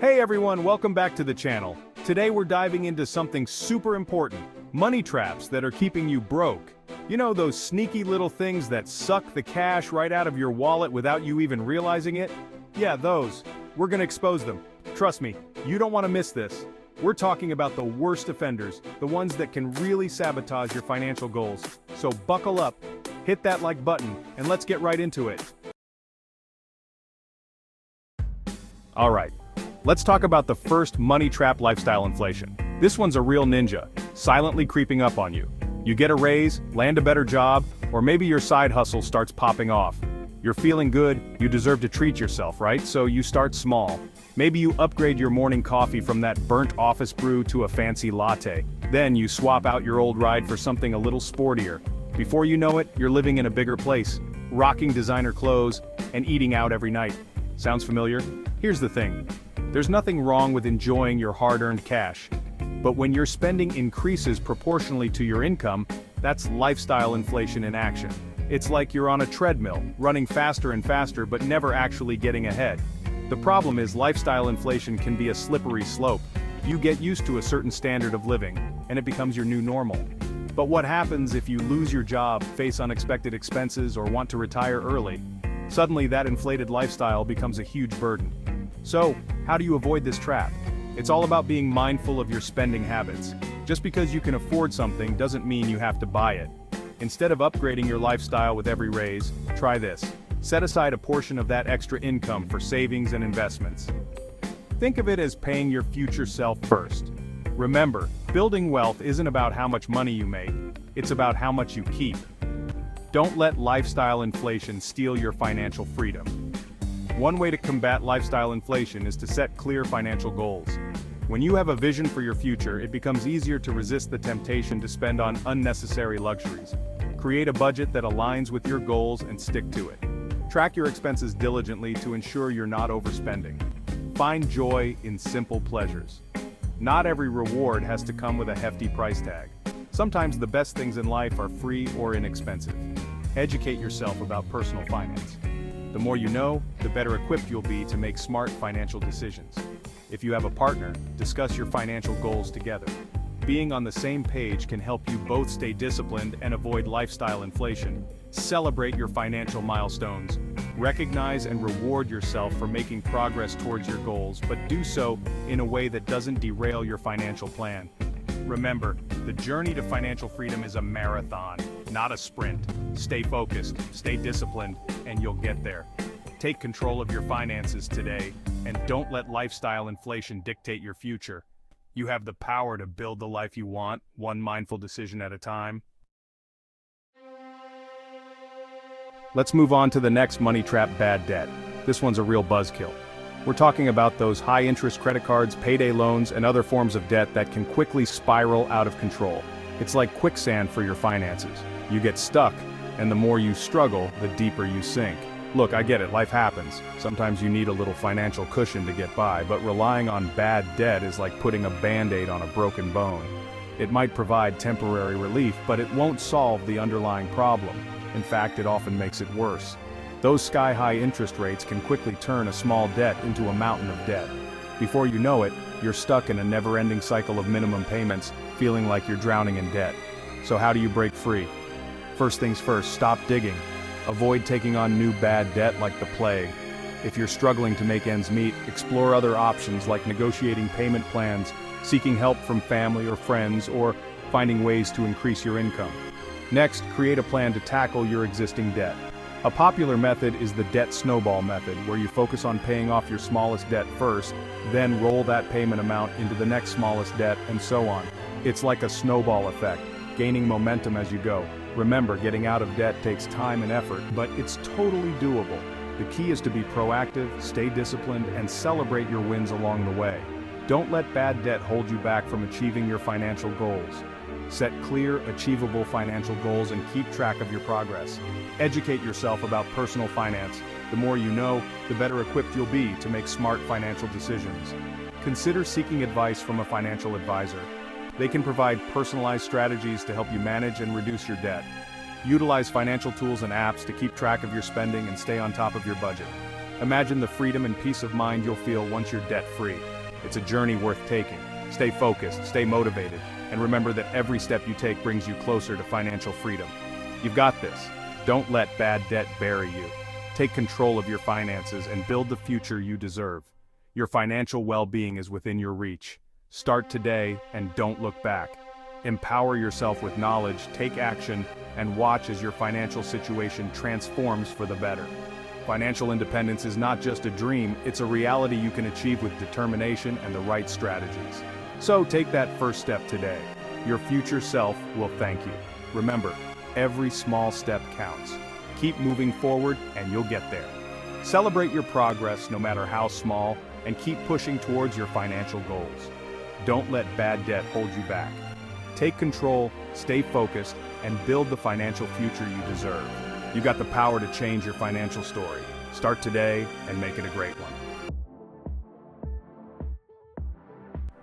Hey everyone, welcome back to the channel. Today we're diving into something super important, money traps that are keeping you broke. You know those sneaky little things that suck the cash right out of your wallet without you even realizing it? Yeah, those. We're gonna expose them. Trust me, you don't want to miss this. We're talking about the worst offenders, the ones that can really sabotage your financial goals. So buckle up, hit that like button, and let's get right into it. Alright, let's talk about the first money trap: lifestyle inflation. This one's a real ninja, silently creeping up on you. You get a raise, land a better job, or maybe your side hustle starts popping off. You're feeling good, you deserve to treat yourself, right? So you start small. Maybe you upgrade your morning coffee from that burnt office brew to a fancy latte. Then you swap out your old ride for something a little sportier. Before you know it, you're living in a bigger place, rocking designer clothes, and eating out every night. Sounds familiar? Here's the thing. There's nothing wrong with enjoying your hard-earned cash. But when your spending increases proportionally to your income, that's lifestyle inflation in action. It's like you're on a treadmill, running faster and faster but never actually getting ahead. The problem is lifestyle inflation can be a slippery slope. You get used to a certain standard of living, and it becomes your new normal. But what happens if you lose your job, face unexpected expenses, or want to retire early? Suddenly that inflated lifestyle becomes a huge burden. So, how do you avoid this trap? It's all about being mindful of your spending habits. Just because you can afford something doesn't mean you have to buy it. Instead of upgrading your lifestyle with every raise, try this. Set aside a portion of that extra income for savings and investments. Think of it as paying your future self first. Remember, building wealth isn't about how much money you make, it's about how much you keep. Don't let lifestyle inflation steal your financial freedom. One way to combat lifestyle inflation is to set clear financial goals. When you have a vision for your future, it becomes easier to resist the temptation to spend on unnecessary luxuries. Create a budget that aligns with your goals and stick to it. Track your expenses diligently to ensure you're not overspending. Find joy in simple pleasures. Not every reward has to come with a hefty price tag. Sometimes the best things in life are free or inexpensive. Educate yourself about personal finance. The more you know, the better equipped you'll be to make smart financial decisions. If you have a partner, discuss your financial goals together. Being on the same page can help you both stay disciplined and avoid lifestyle inflation. Celebrate your financial milestones. Recognize and reward yourself for making progress towards your goals, but do so in a way that doesn't derail your financial plan. Remember, the journey to financial freedom is a marathon, not a sprint. Stay focused, stay disciplined, and you'll get there. Take control of your finances today, and don't let lifestyle inflation dictate your future. You have the power to build the life you want, one mindful decision at a time. Let's move on to the next money trap: bad debt. This one's a real buzzkill. We're talking about those high-interest credit cards, payday loans, and other forms of debt that can quickly spiral out of control. It's like quicksand for your finances. You get stuck, and the more you struggle, the deeper you sink. Look, I get it, life happens. Sometimes you need a little financial cushion to get by, but relying on bad debt is like putting a band-aid on a broken bone. It might provide temporary relief, but it won't solve the underlying problem. In fact, it often makes it worse. Those sky-high interest rates can quickly turn a small debt into a mountain of debt. Before you know it, you're stuck in a never-ending cycle of minimum payments, feeling like you're drowning in debt. So how do you break free? First things first, stop digging. Avoid taking on new bad debt like the plague. If you're struggling to make ends meet, explore other options like negotiating payment plans, seeking help from family or friends, or finding ways to increase your income. Next, create a plan to tackle your existing debt. A popular method is the debt snowball method, where you focus on paying off your smallest debt first, then roll that payment amount into the next smallest debt, and so on. It's like a snowball effect, gaining momentum as you go. Remember, getting out of debt takes time and effort, but it's totally doable. The key is to be proactive, stay disciplined, and celebrate your wins along the way. Don't let bad debt hold you back from achieving your financial goals. Set clear, achievable financial goals and keep track of your progress. Educate yourself about personal finance. The more you know, the better equipped you'll be to make smart financial decisions. Consider seeking advice from a financial advisor. They can provide personalized strategies to help you manage and reduce your debt. Utilize financial tools and apps to keep track of your spending and stay on top of your budget. Imagine the freedom and peace of mind you'll feel once you're debt-free. It's a journey worth taking. Stay focused, stay motivated, and remember that every step you take brings you closer to financial freedom. You've got this. Don't let bad debt bury you. Take control of your finances and build the future you deserve. Your financial well-being is within your reach. Start today and don't look back. Empower yourself with knowledge, take action, and watch as your financial situation transforms for the better. Financial independence is not just a dream, it's a reality you can achieve with determination and the right strategies. So take that first step today. Your future self will thank you. Remember, every small step counts. Keep moving forward and you'll get there. Celebrate your progress no matter how small, and keep pushing towards your financial goals. Don't let bad debt hold you back. Take control, stay focused, and build the financial future you deserve. You got the power to change your financial story. Start today and make it a great one.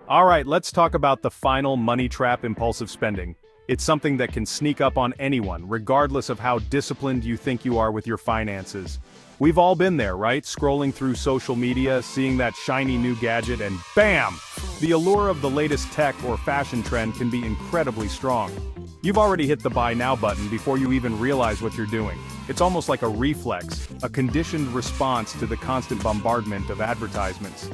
All right, let's talk about the final money trap: impulsive spending. It's something that can sneak up on anyone, regardless of how disciplined you think you are with your finances. We've all been there, right? Scrolling through social media, seeing that shiny new gadget, and bam! The allure of the latest tech or fashion trend can be incredibly strong. You've already hit the buy now button before you even realize what you're doing. It's almost like a reflex, a conditioned response to the constant bombardment of advertisements.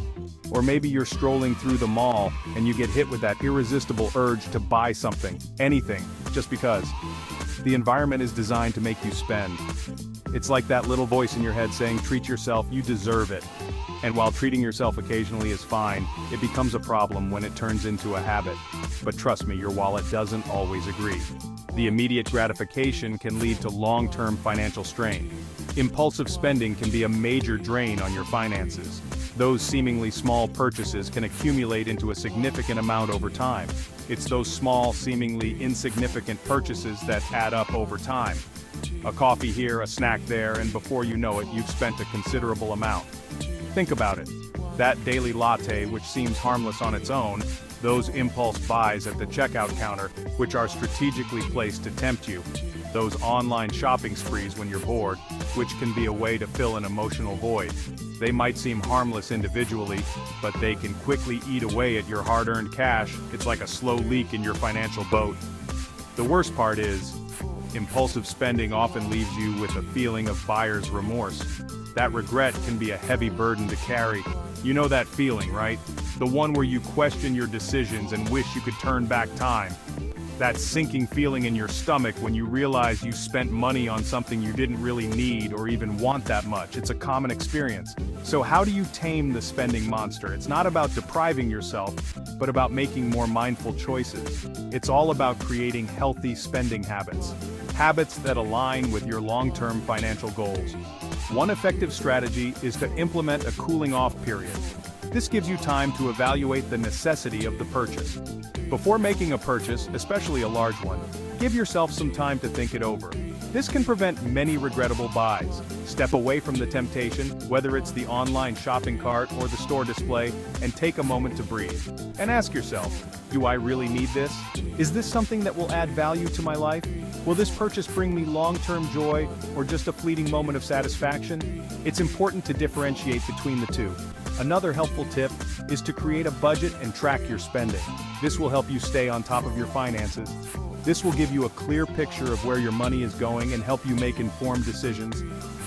Or maybe you're strolling through the mall and you get hit with that irresistible urge to buy something, anything, just because. The environment is designed to make you spend. It's like that little voice in your head saying, treat yourself, you deserve it. And while treating yourself occasionally is fine, it becomes a problem when it turns into a habit. But trust me, your wallet doesn't always agree. The immediate gratification can lead to long-term financial strain. Impulsive spending can be a major drain on your finances. Those seemingly small purchases can accumulate into a significant amount over time. It's those small, seemingly insignificant purchases that add up over time. A coffee here, a snack there, and before you know it, you've spent a considerable amount. Think about it. That daily latte, which seems harmless on its own, those impulse buys at the checkout counter, which are strategically placed to tempt you, those online shopping sprees when you're bored, which can be a way to fill an emotional void. They might seem harmless individually, but they can quickly eat away at your hard-earned cash. It's like a slow leak in your financial boat. The worst part is, impulsive spending often leaves you with a feeling of buyer's remorse. That regret can be a heavy burden to carry. You know that feeling, right? The one where you question your decisions and wish you could turn back time. That sinking feeling in your stomach when you realize you spent money on something you didn't really need or even want that much. It's a common experience. So how do you tame the spending monster? It's not about depriving yourself, but about making more mindful choices. It's all about creating healthy spending habits. Habits that align with your long-term financial goals. One effective strategy is to implement a cooling-off period. This gives you time to evaluate the necessity of the purchase. Before making a purchase, especially a large one, give yourself some time to think it over. This can prevent many regrettable buys. Step away from the temptation, whether it's the online shopping cart or the store display, and take a moment to breathe. And ask yourself, do I really need this? Is this something that will add value to my life? Will this purchase bring me long-term joy or just a fleeting moment of satisfaction? It's important to differentiate between the two. Another helpful tip is to create a budget and track your spending. This will help you stay on top of your finances. This will give you a clear picture of where your money is going and help you make informed decisions,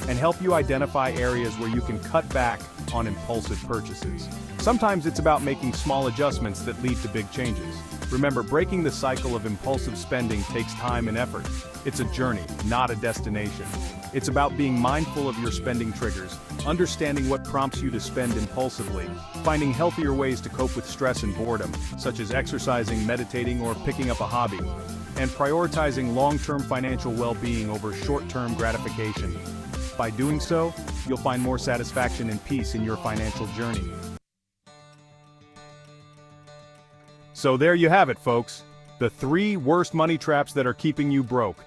and help you identify areas where you can cut back on impulsive purchases. Sometimes it's about making small adjustments that lead to big changes. Remember, breaking the cycle of impulsive spending takes time and effort. It's a journey, not a destination. It's about being mindful of your spending triggers, understanding what prompts you to spend impulsively, finding healthier ways to cope with stress and boredom, such as exercising, meditating, or picking up a hobby, and prioritizing long-term financial well-being over short-term gratification. By doing so, you'll find more satisfaction and peace in your financial journey. So there you have it, folks. The 3 worst money traps that are keeping you broke.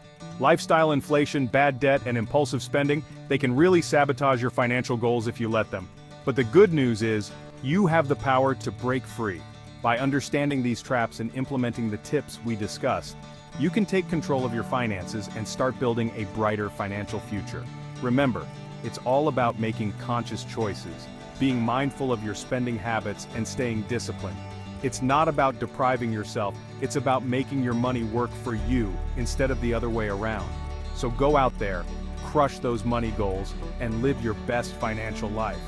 Lifestyle inflation, bad debt, and impulsive spending, they can really sabotage your financial goals if you let them. But the good news is, you have the power to break free. By understanding these traps and implementing the tips we discussed, you can take control of your finances and start building a brighter financial future. Remember, It's all about making conscious choices, being mindful of your spending habits and staying disciplined. It's not about depriving yourself, it's about making your money work for you instead of the other way around. So go out there, crush those money goals, and live your best financial life.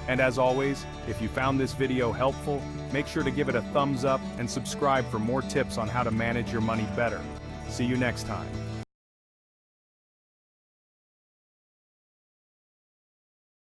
And as always, if you found this video helpful, make sure to give it a thumbs up and subscribe for more tips on how to manage your money better. See you next time.